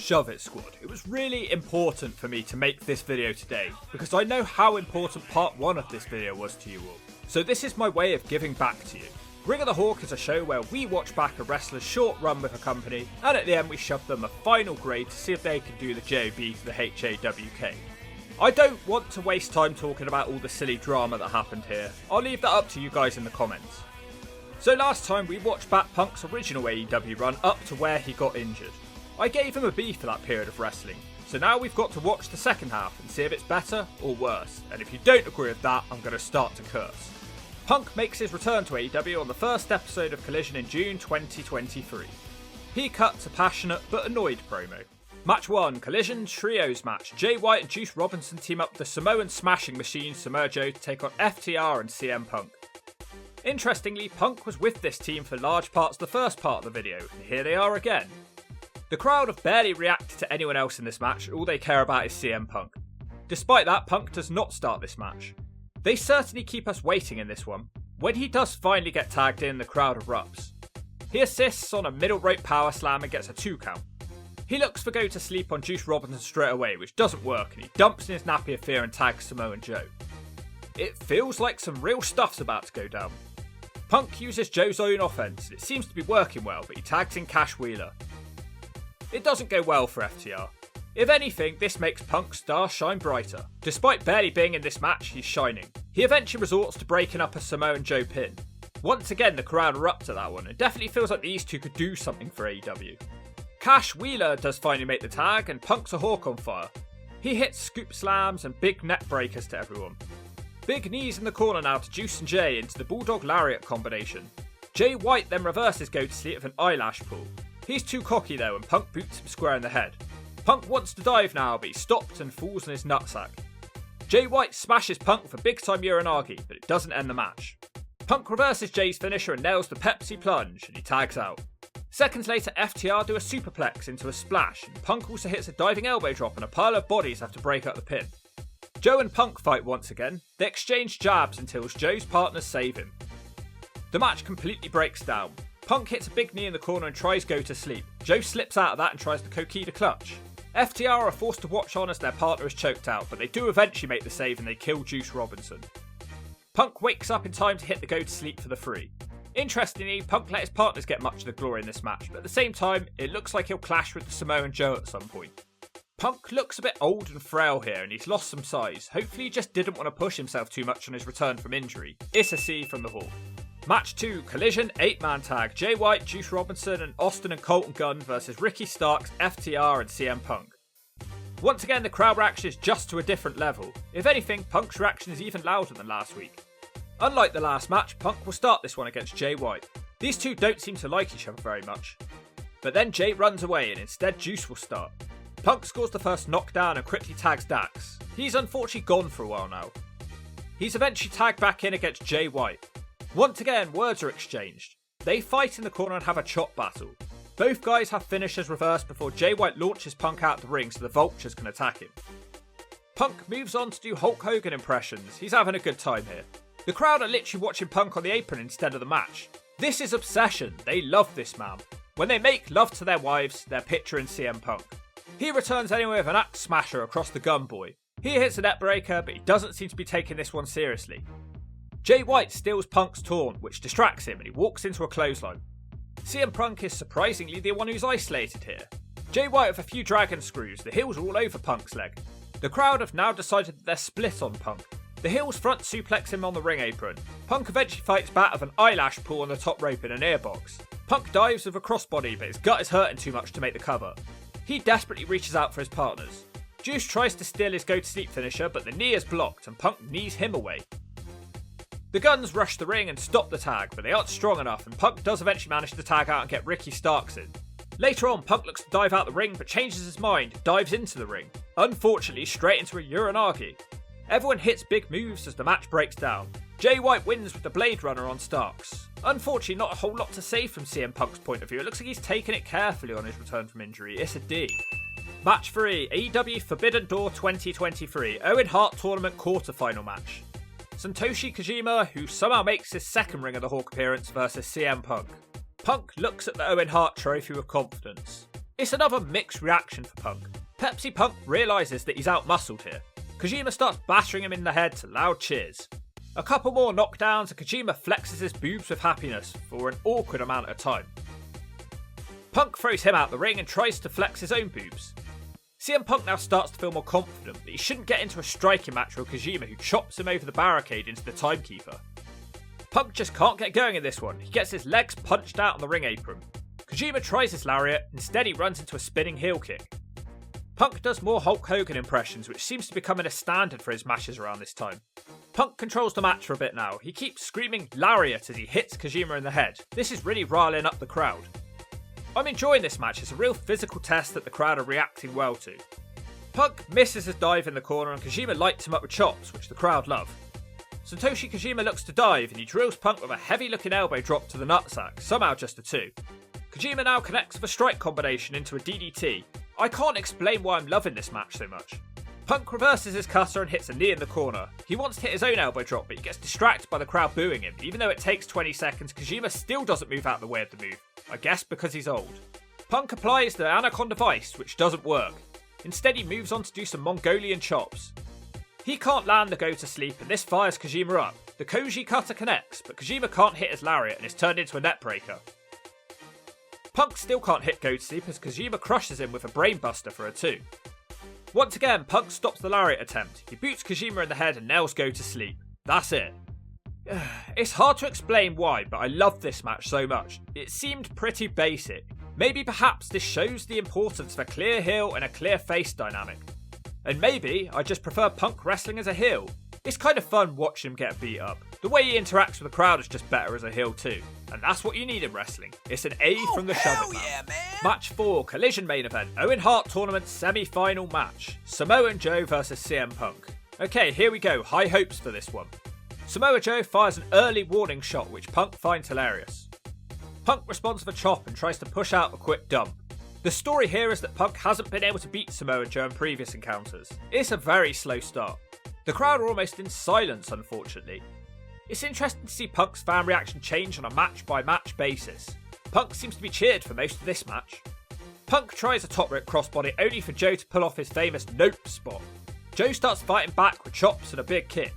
Shove It squad, it was really important for me to make this video today because I know how important part 1 of this video was to you all. So this is my way of giving back to you. Ring of the Hawk is a show where we watch back a wrestler's short run with a company and at the end we shove them a final grade to see if they can do the JOB to the HAWK. I don't want to waste time talking about all the silly drama that happened here. I'll leave that up to you guys in the comments. So last time we watched back Punk's original AEW run up to where he got injured. I gave him a B for that period of wrestling, so now we've got to watch the second half and see if it's better or worse, and if you don't agree with that, I'm going to start to curse. Punk makes his return to AEW on the first episode of Collision in June 2023. He cuts a passionate but annoyed promo. Match 1, Collision Trios match. Jay White and Juice Robinson team up the Samoan smashing machine Samo Joe to take on FTR and CM Punk. Interestingly, Punk was with this team for large parts of the first part of the video, and here they are again. The crowd have barely reacted to anyone else in this match, all they care about is CM Punk. Despite that, Punk does not start this match. They certainly keep us waiting in this one. When he does finally get tagged in, the crowd erupts. He assists on a middle rope power slam and gets a 2 count. He looks for go to sleep on Juice Robinson straight away, which doesn't work, and he dumps in his nappy of fear and tags Samoa Joe. It feels like some real stuff's about to go down. Punk uses Joe's own offense, and it seems to be working well, but he tags in Cash Wheeler. It doesn't go well for FTR. If anything, this makes Punk's star shine brighter. Despite barely being in this match, he's shining. He eventually resorts to breaking up a Samoa Joe pin. Once again, the crowd erupts at that one, and definitely feels like these two could do something for AEW. Cash Wheeler does finally make the tag, and Punk's a hawk on fire. He hits scoop slams and big neck breakers to everyone. Big knees in the corner now to Juice and Jay into the Bulldog Lariat combination. Jay White then reverses go to sleep with an eyelash pull. He's too cocky though and Punk boots him square in the head. Punk wants to dive now but he's stopped and falls on his nutsack. Jay White smashes Punk with a big time Uranagi but it doesn't end the match. Punk reverses Jay's finisher and nails the Pepsi plunge and he tags out. Seconds later FTR do a superplex into a splash and Punk also hits a diving elbow drop and a pile of bodies have to break up the pin. Joe and Punk fight once again. They exchange jabs until Joe's partners save him. The match completely breaks down. Punk hits a big knee in the corner and tries go to sleep. Joe slips out of that and tries the Kokida clutch. FTR are forced to watch on as their partner is choked out, but they do eventually make the save and they kill Juice Robinson. Punk wakes up in time to hit the go to sleep for the 3. Interestingly, Punk let his partners get much of the glory in this match, but at the same time, it looks like he'll clash with the Samoan Joe at some point. Punk looks a bit old and frail here and he's lost some size. Hopefully he just didn't want to push himself too much on his return from injury. It's a C from the Hawk. Match 2, Collision 8-man tag. Jay White, Juice Robinson and Austin and Colton Gunn versus Ricky Starks, FTR and CM Punk. Once again the crowd reaction is just to a different level. If anything, Punk's reaction is even louder than last week. Unlike the last match, Punk will start this one against Jay White. These two don't seem to like each other very much. But then Jay runs away and instead Juice will start. Punk scores the first knockdown and quickly tags Dax. He's unfortunately gone for a while now. He's eventually tagged back in against Jay White. Once again, words are exchanged. They fight in the corner and have a chop battle. Both guys have finishers reversed before Jay White launches Punk out the ring so the Vultures can attack him. Punk moves on to do Hulk Hogan impressions. He's having a good time here. The crowd are literally watching Punk on the apron instead of the match. This is obsession. They love this man. When they make love to their wives, they're picturing CM Punk. He returns anyway with an axe smasher across the gun boy. He hits a net breaker, but he doesn't seem to be taking this one seriously. Jay White steals Punk's taunt, which distracts him, and he walks into a clothesline. CM Punk is surprisingly the one who's isolated here. Jay White with a few dragon screws, the heels are all over Punk's leg. The crowd have now decided that they're split on Punk. The heels front suplex him on the ring apron. Punk eventually fights back with an eyelash pull on the top rope in an airbox. Punk dives with a crossbody, but his gut is hurting too much to make the cover. He desperately reaches out for his partners. Juice tries to steal his go-to-sleep finisher, but the knee is blocked and Punk knees him away. The Guns rush the ring and stop the tag, but they aren't strong enough and Punk does eventually manage to tag out and get Ricky Starks in. Later on, Punk looks to dive out the ring but changes his mind, dives into the ring. Unfortunately, straight into a Uranagi. Everyone hits big moves as the match breaks down. Jay White wins with the Blade Runner on Starks. Unfortunately, not a whole lot to say from CM Punk's point of view. It looks like he's taken it carefully on his return from injury. It's a D. Match 3, AEW Forbidden Door 2023, Owen Hart Tournament quarterfinal match. Satoshi Kajima, who somehow makes his second Ring of the Hawk appearance, versus CM Punk. Punk looks at the Owen Hart trophy with confidence. It's another mixed reaction for Punk. Pepsi Punk realises that he's outmuscled here. Kajima starts battering him in the head to loud cheers. A couple more knockdowns and Kajima flexes his boobs with happiness for an awkward amount of time. Punk throws him out the ring and tries to flex his own boobs. CM Punk now starts to feel more confident that he shouldn't get into a striking match with Kajima, who chops him over the barricade into the timekeeper. Punk just can't get going in this one. He gets his legs punched out on the ring apron. Kajima tries his lariat, instead he runs into a spinning heel kick. Punk does more Hulk Hogan impressions, which seems to be becoming a standard for his matches around this time. Punk controls the match for a bit now. He keeps screaming lariat as he hits Kajima in the head. This is really riling up the crowd. I'm enjoying this match. It's a real physical test that the crowd are reacting well to. Punk misses his dive in the corner and Kajima lights him up with chops, which the crowd love. Satoshi Kojima looks to dive and he drills Punk with a heavy looking elbow drop to the nutsack, somehow just a 2. Kojima now connects with a strike combination into a DDT. I can't explain why I'm loving this match so much. Punk reverses his cutter and hits a knee in the corner. He wants to hit his own elbow drop, but he gets distracted by the crowd booing him. Even though it takes 20 seconds, Kojima still doesn't move out of the way of the move. I guess because he's old. Punk applies the Anaconda Vice, which doesn't work. Instead he moves on to do some Mongolian chops. He can't land the go to sleep and this fires Kojima up. The Koji cutter connects, but Kojima can't hit his lariat and is turned into a net breaker. Punk still can't hit go to sleep as Kojima crushes him with a brainbuster for a 2. Once again, Punk stops the lariat attempt. He boots Kojima in the head and nails go to sleep. That's it. It's hard to explain why, but I love this match so much. It seemed pretty basic. Maybe perhaps this shows the importance of a clear heel and a clear face dynamic. And maybe I just prefer Punk wrestling as a heel. It's kind of fun watching him get beat up. The way he interacts with the crowd is just better as a heel too. And that's what you need in wrestling. It's an A from the Shove It Man. Yeah, man. Match 4, Collision main event, Owen Hart Tournament semi-final match. Samoa Joe versus CM Punk. Okay, here we go, high hopes for this one. Samoa Joe fires an early warning shot which Punk finds hilarious. Punk responds with a chop and tries to push out a quick dump. The story here is that Punk hasn't been able to beat Samoa Joe in previous encounters. It's a very slow start. The crowd are almost in silence, unfortunately. It's interesting to see Punk's fan reaction change on a match-by-match basis. Punk seems to be cheered for most of this match. Punk tries a top rope crossbody only for Joe to pull off his famous nope spot. Joe starts fighting back with chops and a big kick.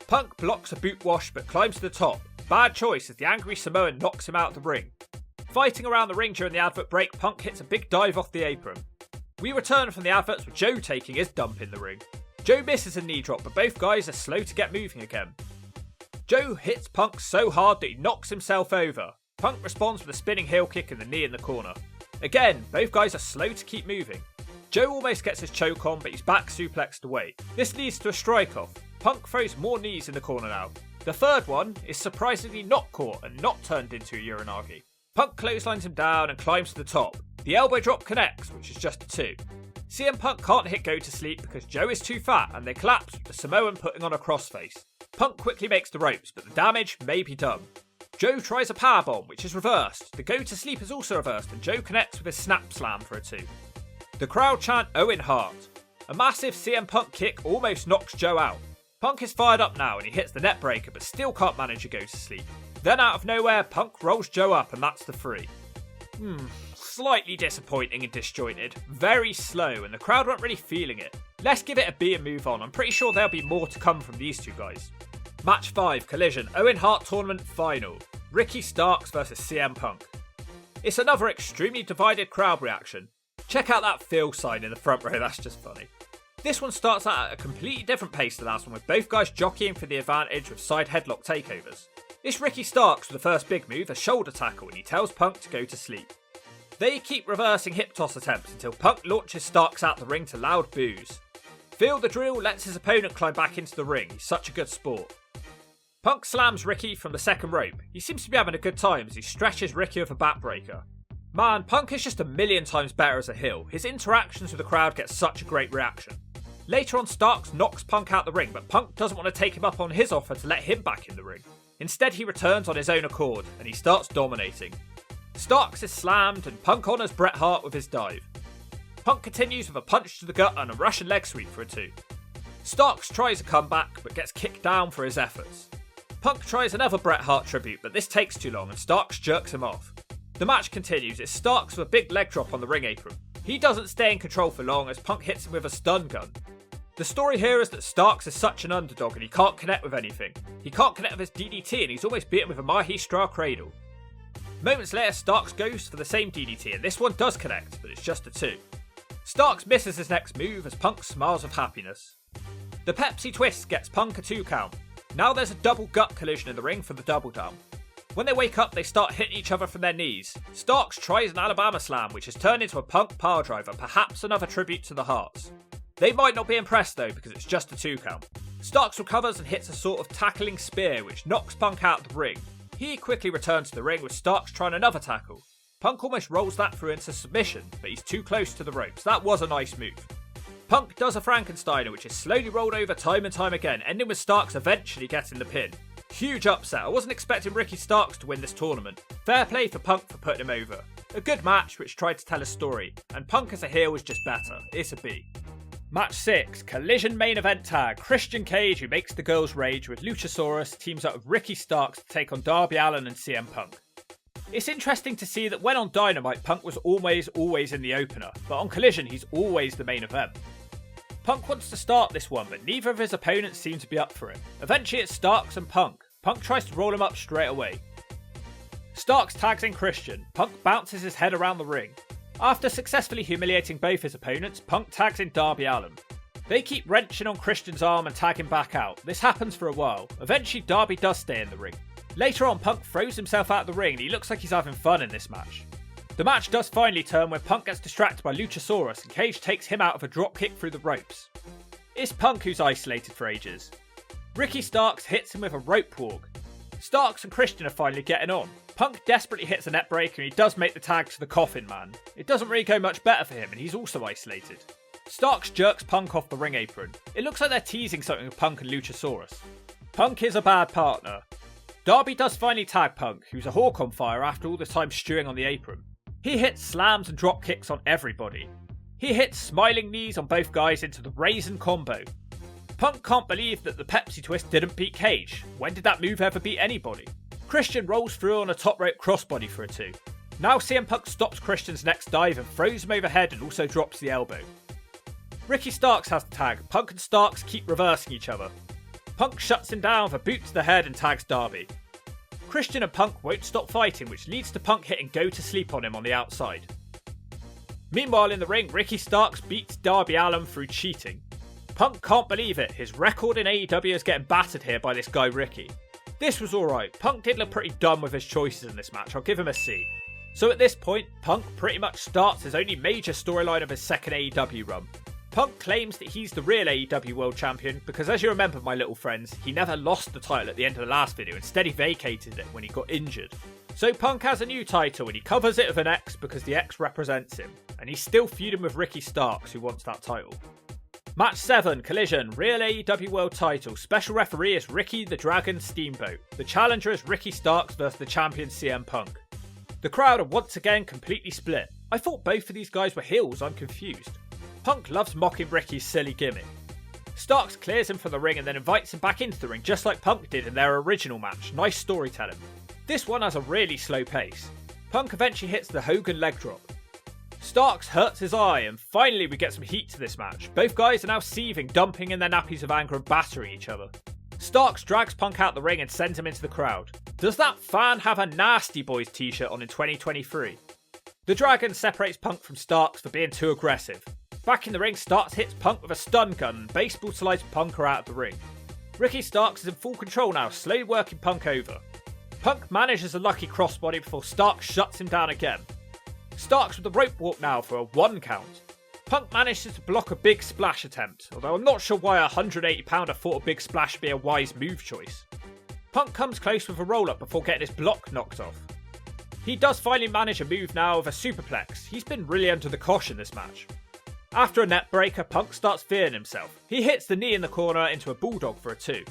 Punk blocks a boot wash but climbs to the top. Bad choice as the angry Samoan knocks him out of the ring. Fighting around the ring during the advert break, Punk hits a big dive off the apron. We return from the adverts with Joe taking his dump in the ring. Joe misses a knee drop, but both guys are slow to get moving again. Joe hits Punk so hard that he knocks himself over. Punk responds with a spinning heel kick and the knee in the corner. Again, both guys are slow to keep moving. Joe almost gets his choke on, but he's back suplexed away. This leads to a strike off. Punk throws more knees in the corner now. The third one is surprisingly not caught and not turned into a Uranagi. Punk clotheslines him down and climbs to the top. The elbow drop connects, which is just a 2. CM Punk can't hit go to sleep because Joe is too fat and they collapse with the Samoan putting on a crossface. Punk quickly makes the ropes, but the damage may be done. Joe tries a powerbomb, which is reversed. The go to sleep is also reversed and Joe connects with his snap slam for a 2. The crowd chant Owen Hart. A massive CM Punk kick almost knocks Joe out. Punk is fired up now and he hits the net breaker but still can't manage a go to sleep. Then out of nowhere, Punk rolls Joe up and that's the 3. Slightly disappointing and disjointed. Very slow and the crowd weren't really feeling it. Let's give it a B and move on. I'm pretty sure there'll be more to come from these two guys. Match 5, Collision, Owen Hart Tournament Final. Ricky Starks versus CM Punk. It's another extremely divided crowd reaction. Check out that Phil sign in the front row, that's just funny. This one starts out at a completely different pace to the last one, with both guys jockeying for the advantage with side headlock takeovers. It's Ricky Starks with the first big move, a shoulder tackle, and he tells Punk to go to sleep. They keep reversing hip toss attempts until Punk launches Starks out the ring to loud boos. Phil the Drill lets his opponent climb back into the ring, he's such a good sport. Punk slams Ricky from the second rope. He seems to be having a good time as he stretches Ricky with a backbreaker. Man, Punk is just a million times better as a heel. His interactions with the crowd get such a great reaction. Later on, Starks knocks Punk out the ring, but Punk doesn't want to take him up on his offer to let him back in the ring. Instead, he returns on his own accord, and he starts dominating. Starks is slammed, and Punk honours Bret Hart with his dive. Punk continues with a punch to the gut and a Russian leg sweep for a 2. Starks tries a comeback, but gets kicked down for his efforts. Punk tries another Bret Hart tribute, but this takes too long, and Starks jerks him off. The match continues. It's Starks with a big leg drop on the ring apron. He doesn't stay in control for long as Punk hits him with a stun gun. The story here is that Starks is such an underdog and he can't connect with anything. He can't connect with his DDT and he's almost beaten with a Mahi Stra Cradle. Moments later, Starks goes for the same DDT and this one does connect, but it's just a 2. Starks misses his next move as Punk smiles with happiness. The Pepsi twist gets Punk a 2 count. Now there's a double gut collision in the ring for the double down. When they wake up, they start hitting each other from their knees. Starks tries an Alabama slam, which has turned into a Punk power driver, perhaps another tribute to the Hearts. They might not be impressed though, because it's just a 2 count. Starks recovers and hits a sort of tackling spear, which knocks Punk out of the ring. He quickly returns to the ring with Starks trying another tackle. Punk almost rolls that through into submission, but he's too close to the ropes. That was a nice move. Punk does a Frankensteiner, which is slowly rolled over time and time again, ending with Starks eventually getting the pin. Huge upset. I wasn't expecting Ricky Starks to win this tournament. Fair play for Punk for putting him over. A good match which tried to tell a story, and Punk as a heel was just better. It's a B. Match 6, Collision main event tag. Christian Cage, who makes the girls rage with Luchasaurus, teams up with Ricky Starks to take on Darby Allin and CM Punk. It's interesting to see that when on Dynamite, Punk was always in the opener, but on Collision he's always the main event. Punk wants to start this one, but neither of his opponents seem to be up for it. Eventually it's Starks and Punk. Punk tries to roll him up straight away. Starks tags in Christian. Punk bounces his head around the ring. After successfully humiliating both his opponents, Punk tags in Darby Allin. They keep wrenching on Christian's arm and tag him back out. This happens for a while. Eventually Darby does stay in the ring. Later on, Punk throws himself out of the ring and he looks like he's having fun in this match. The match does finally turn when Punk gets distracted by Luchasaurus and Cage takes him out of a dropkick through the ropes. It's Punk who's isolated for ages. Ricky Starks hits him with a rope walk. Starks and Christian are finally getting on. Punk desperately hits a net breaker and he does make the tag to the Coffin Man. It doesn't really go much better for him and he's also isolated. Starks jerks Punk off the ring apron. It looks like they're teasing something with Punk and Luchasaurus. Punk is a bad partner. Darby does finally tag Punk, who's a hawk on fire after all the time stewing on the apron. He hits slams and drop kicks on everybody. He hits smiling knees on both guys into the Raisin combo. Punk can't believe that the Pepsi twist didn't beat Cage. When did that move ever beat anybody? Christian rolls through on a top rope crossbody for a 2. Now CM Punk stops Christian's next dive and throws him overhead and also drops the elbow. Ricky Starks has the tag. Punk and Starks keep reversing each other. Punk shuts him down with a boot to the head and tags Darby. Christian and Punk won't stop fighting, which leads to Punk hitting go to sleep on him on the outside. Meanwhile in the ring, Ricky Starks beats Darby Allin through cheating. Punk can't believe it. His record in AEW is getting battered here by this guy Ricky. This was alright. Punk did look pretty dumb with his choices in this match. I'll give him a C. So at this point, Punk pretty much starts his only major storyline of his second AEW run. Punk claims that he's the real AEW World Champion because, as you remember, my little friends, he never lost the title at the end of the last video. Instead, he vacated it when he got injured. So Punk has a new title and he covers it with an X because the X represents him. And he's still feuding with Ricky Starks, who wants that title. Match 7, Collision, real AEW World Title. Special referee is Ricky the Dragon Steamboat. The challenger is Ricky Starks versus the champion CM Punk. The crowd are once again completely split. I thought both of these guys were heels, I'm confused. Punk loves mocking Ricky's silly gimmick. Starks clears him from the ring and then invites him back into the ring just like Punk did in their original match. Nice storytelling. This one has a really slow pace. Punk eventually hits the Hogan leg drop. Starks hurts his eye and finally we get some heat to this match. Both guys are now seething, dumping in their nappies of anger and battering each other. Starks drags Punk out the ring and sends him into the crowd. Does that fan have a Nasty Boys t-shirt on in 2023? The Dragon separates Punk from Starks for being too aggressive. Back in the ring, Starks hits Punk with a stun gun and baseball slides Punk out of the ring. Ricky Starks is in full control now, slowly working Punk over. Punk manages a lucky crossbody before Starks shuts him down again. Starks with the rope walk now for a 1 count. Punk manages to block a big splash attempt, although I'm not sure why a 180 pounder thought a big splash would be a wise move choice. Punk comes close with a roll up before getting his block knocked off. He does finally manage a move now with a superplex. He's been really under the cosh in this match. After a net breaker, Punk starts fearing himself. He hits the knee in the corner into a bulldog for a 2.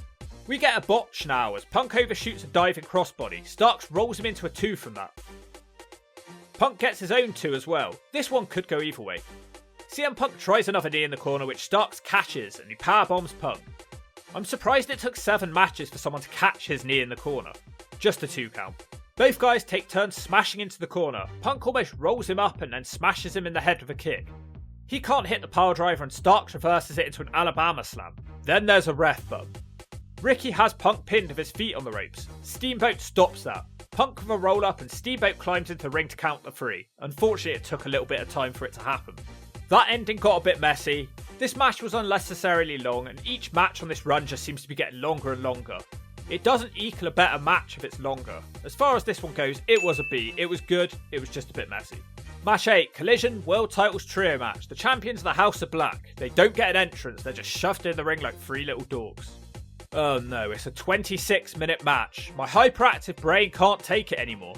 We get a botch now as Punk overshoots a diving crossbody. Starks rolls him into a 2 from that. Punk gets his own 2 as well. This one could go either way. CM Punk tries another knee in the corner which Starks catches and he powerbombs Punk. I'm surprised it took 7 matches for someone to catch his knee in the corner. Just a 2 count. Both guys take turns smashing into the corner. Punk almost rolls him up and then smashes him in the head with a kick. He can't hit the piledriver and Starks reverses it into an Alabama slam. Then there's a ref bump. Ricky has Punk pinned with his feet on the ropes. Steamboat stops that. Punk with a roll up and Steamboat climbs into the ring to count the 3. Unfortunately, it took a little bit of time for it to happen. That ending got a bit messy. This match was unnecessarily long and each match on this run just seems to be getting longer and longer. It doesn't equal a better match if it's longer. As far as this one goes, it was a B. It was good, it was just a bit messy. Match 8, Collision World Titles Trio match. The champions of the House of Black. They don't get an entrance, they're just shoved in the ring like 3 little dorks. Oh no, it's a 26-minute match. My hyperactive brain can't take it anymore.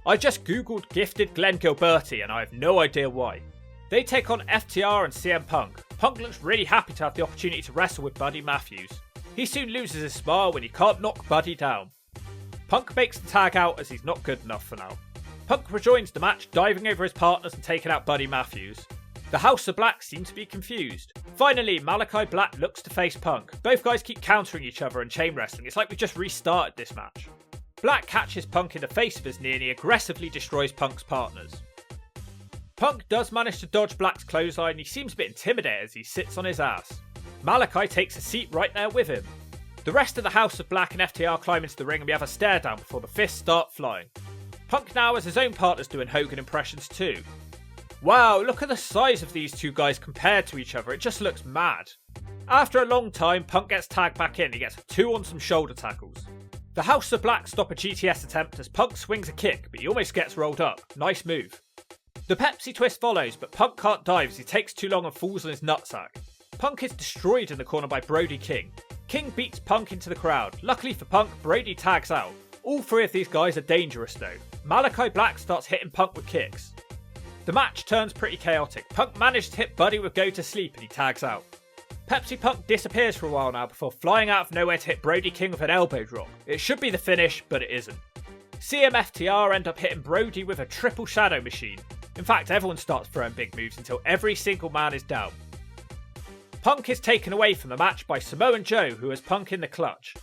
I just googled gifted Glenn Gilberti and I have no idea why. They take on FTR and CM Punk. Punk looks really happy to have the opportunity to wrestle with Buddy Matthews. He soon loses his smile when he can't knock Buddy down. Punk makes the tag out as he's not good enough for now. Punk rejoins the match, diving over his partners and taking out Buddy Matthews. The House of Black seem to be confused. Finally, Malachi Black looks to face Punk. Both guys keep countering each other and chain wrestling. It's like we just restarted this match. Black catches Punk in the face of his knee and he aggressively destroys Punk's partners. Punk does manage to dodge Black's clothesline and he seems a bit intimidated as he sits on his ass. Malachi takes a seat right there with him. The rest of the House of Black and FTR climb into the ring and we have a stare down before the fists start flying. Punk now has his own partners doing Hogan impressions too. Wow, look at the size of these two guys compared to each other, it just looks mad. After a long time, Punk gets tagged back in, he gets 2 on some shoulder tackles. The House of Black stop a GTS attempt as Punk swings a kick, but he almost gets rolled up. Nice move. The Pepsi twist follows, but Punk can't dive as he takes too long and falls on his nutsack. Punk is destroyed in the corner by Brody King. King beats Punk into the crowd. Luckily for Punk, Brody tags out. All 3 of these guys are dangerous though. Malachi Black starts hitting Punk with kicks. The match turns pretty chaotic. Punk managed to hit Buddy with Go to Sleep and he tags out. Pepsi Punk disappears for a while now before flying out of nowhere to hit Brody King with an elbow drop. It should be the finish, but it isn't. CMFTR end up hitting Brody with a triple shadow machine. In fact, everyone starts throwing big moves until every single man is down. Punk is taken away from the match by Samo Joe, who has Punk in the clutch.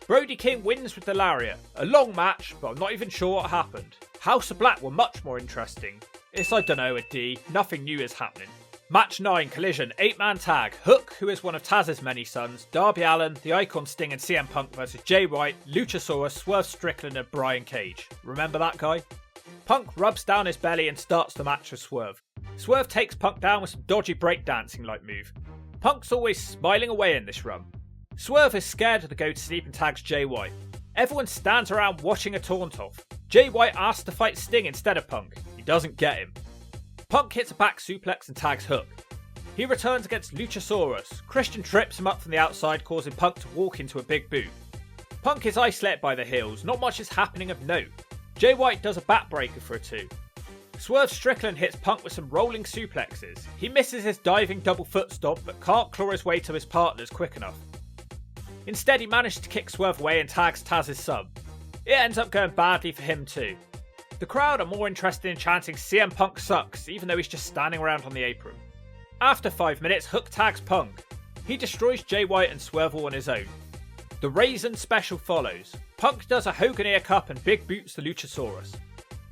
Brody King wins with the lariat. A long match, but I'm not even sure what happened. House of Black were much more interesting. It's, I don't know, a D. Nothing new is happening. Match 9, Collision, 8-man tag. Hook, who is one of Taz's many sons, Darby Allin, The Icon Sting and CM Punk versus Jay White, Luchasaurus, Swerve Strickland and Brian Cage. Remember that guy? Punk rubs down his belly and starts the match with Swerve. Swerve takes Punk down with some dodgy breakdancing-like move. Punk's always smiling away in this run. Swerve is scared of the go to sleep and tags Jay White. Everyone stands around watching a taunt off. Jay White asks to fight Sting instead of Punk. He doesn't get him. Punk hits a back suplex and tags Hook. He returns against Luchasaurus. Christian trips him up from the outside, causing Punk to walk into a big boot. Punk is isolated by the heels. Not much is happening of note. Jay White does a backbreaker for a 2. Swerve Strickland hits Punk with some rolling suplexes. He misses his diving double foot stomp but can't claw his way to his partners quick enough. Instead, he managed to kick Swerve away and tags Taz's sub. It ends up going badly for him too. The crowd are more interested in chanting CM Punk sucks, even though he's just standing around on the apron. After 5 minutes, Hook tags Punk. He destroys Jay White and Swerve all on his own. The Raisin special follows. Punk does a Hogan ear cup and big boots the Luchasaurus.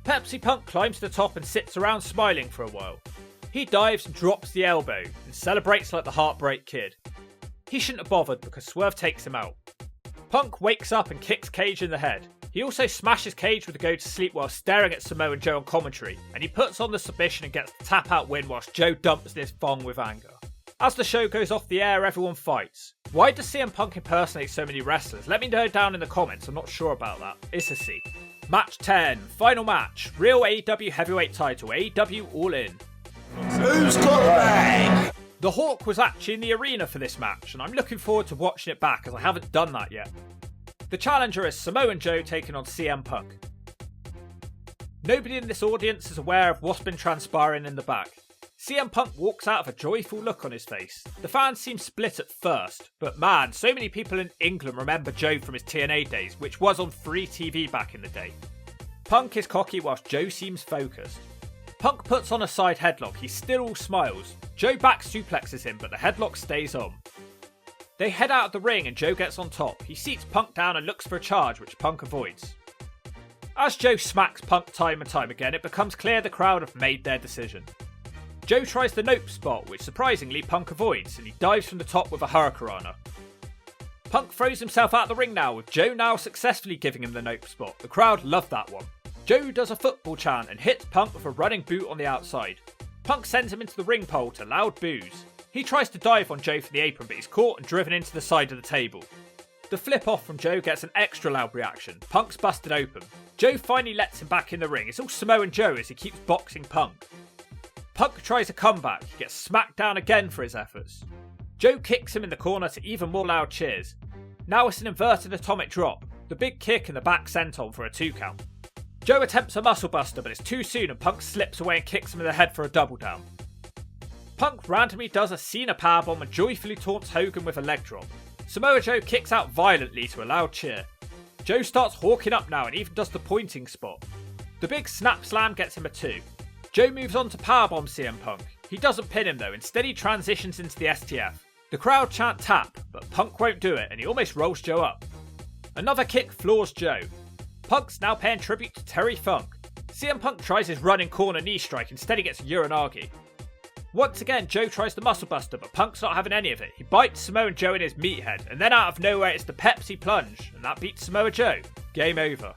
Pepsi Punk climbs to the top and sits around smiling for a while. He dives and drops the elbow and celebrates like the Heartbreak Kid. He shouldn't have bothered because Swerve takes him out. Punk wakes up and kicks Cage in the head. He also smashes Cage with a go to sleep while staring at Samoa Joe on commentary, and he puts on the submission and gets the tap out win whilst Joe dumps this thong with anger. As the show goes off the air, everyone fights. Why does CM Punk impersonate so many wrestlers? Let me know down in the comments, I'm not sure about that. It's a C. Match 10, final match, real AEW heavyweight title, AEW All In. Who's got the bag? The Hawk was actually in the arena for this match, and I'm looking forward to watching it back as I haven't done that yet. The challenger is Samoa Joe taking on CM Punk. Nobody in this audience is aware of what's been transpiring in the back. CM Punk walks out with a joyful look on his face. The fans seem split at first, but man, so many people in England remember Joe from his TNA days, which was on free TV back in the day. Punk is cocky whilst Joe seems focused. Punk puts on a side headlock, he still all smiles. Joe back suplexes him, but the headlock stays on. They head out of the ring and Joe gets on top. He seats Punk down and looks for a charge, which Punk avoids. As Joe smacks Punk time and time again, it becomes clear the crowd have made their decision. Joe tries the nope spot, which surprisingly Punk avoids, and he dives from the top with a hurricanrana. Punk throws himself out of the ring now, with Joe now successfully giving him the nope spot. The crowd loved that one. Joe does a football chant and hits Punk with a running boot on the outside. Punk sends him into the ring pole to loud boos. He tries to dive on Joe for the apron, but he's caught and driven into the side of the table. The flip off from Joe gets an extra loud reaction. Punk's busted open. Joe finally lets him back in the ring. It's all Samoan Joe as he keeps boxing Punk. Punk tries a comeback. He gets smacked down again for his efforts. Joe kicks him in the corner to even more loud cheers. Now it's an inverted atomic drop. The big kick in the back senton for a 2 count. Joe attempts a muscle buster, but it's too soon and Punk slips away and kicks him in the head for a double down. Punk randomly does a Cena powerbomb and joyfully taunts Hogan with a leg drop. Samoa Joe kicks out violently to a loud cheer. Joe starts hawking up now and even does the pointing spot. The big snap slam gets him a 2. Joe moves on to powerbomb CM Punk. He doesn't pin him though, instead he transitions into the STF. The crowd chant tap, but Punk won't do it and he almost rolls Joe up. Another kick floors Joe. Punk's now paying tribute to Terry Funk. CM Punk tries his running corner knee strike, instead he gets a Uranagi. Once again, Joe tries the muscle buster, but Punk's not having any of it. He bites Samoa Joe in his meathead, and then out of nowhere it's the Pepsi plunge, and that beats Samoa Joe. Game over.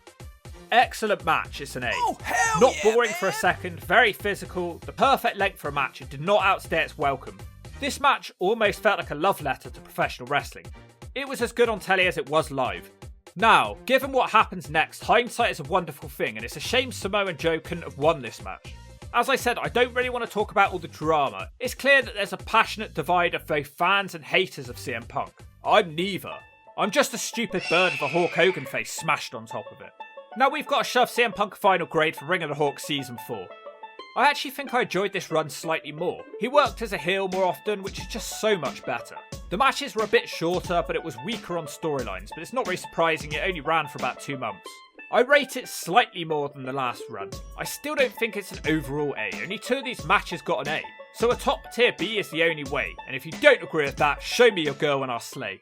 Excellent match, it's an A. Oh, hell Not yeah, boring man. for a second, very physical, the perfect length for a match, and did not outstay its welcome. This match almost felt like a love letter to professional wrestling. It was as good on telly as it was live. Now, given what happens next, hindsight is a wonderful thing, and it's a shame Samoa Joe couldn't have won this match. As I said, I don't really want to talk about all the drama. It's clear that there's a passionate divide of both fans and haters of CM Punk. I'm neither. I'm just a stupid bird with a Hulk Hogan face smashed on top of it. Now we've got to shove CM Punk final grade for Ring of the Hawk Season 4. I actually think I enjoyed this run slightly more. He worked as a heel more often, which is just so much better. The matches were a bit shorter, but it was weaker on storylines, but it's not very surprising it only ran for about 2 months. I rate it slightly more than the last run. I still don't think it's an overall A, only 2 of these matches got an A, so a top tier B is the only way, and if you don't agree with that, show me your girl and I'll slay.